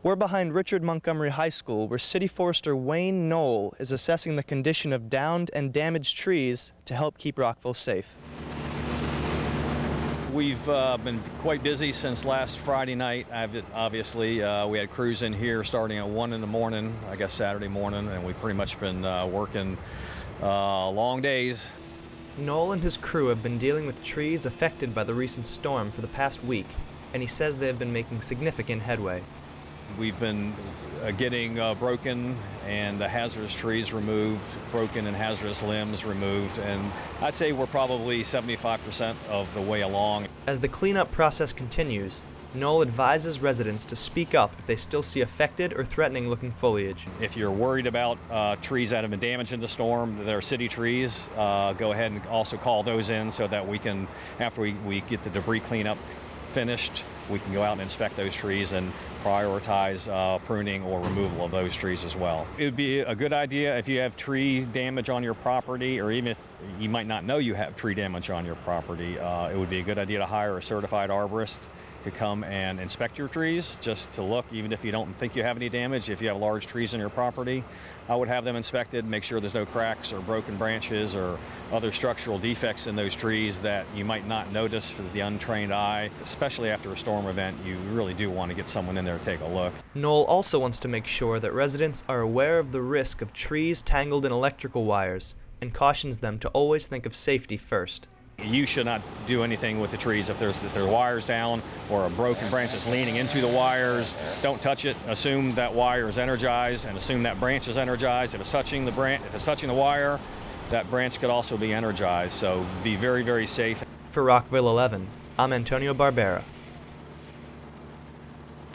We're behind Richard Montgomery High School, where City Forester Wayne Noll is assessing the condition of downed and damaged trees to help keep Rockville safe. We've been quite busy since last Friday night. Obviously, we had crews in here starting at 1 in the morning, I guess Saturday morning, and we've pretty much been working long days. Noll and his crew have been dealing with trees affected by the recent storm for the past week, and he says they have been making significant headway. We've been getting broken and the hazardous trees removed, broken and hazardous limbs removed, and I'd say we're probably 75% of the way along. As the cleanup process continues, Noll advises residents to speak up if they still see affected or threatening looking foliage. If you're worried about trees that have been damaged in the storm, that are city trees, go ahead and also call those in so that we can, after we get the debris cleanup finished, we can go out and inspect those trees and prioritize pruning or removal of those trees as well. It would be a good idea if you have tree damage on your property, or even if you might not know you have tree damage on your property, it would be a good idea to hire a certified arborist to come and inspect your trees, just to look, even if you don't think you have any damage. If you have large trees on your property, I would have them inspected, make sure there's no cracks or broken branches or other structural defects in those trees that you might not notice for the untrained eye. Especially after a storm event, you really do want to get someone in there to take a look. Noll also wants to make sure that residents are aware of the risk of trees tangled in electrical wires, and cautions them to always think of safety first. You should not do anything with the trees if there are wires down or a broken branch that's leaning into the wires. Don't touch it. Assume that wire is energized and assume that branch is energized. If it's touching the wire, that branch could also be energized. So be very, very safe. For Rockville 11, I'm Antonio Barbera.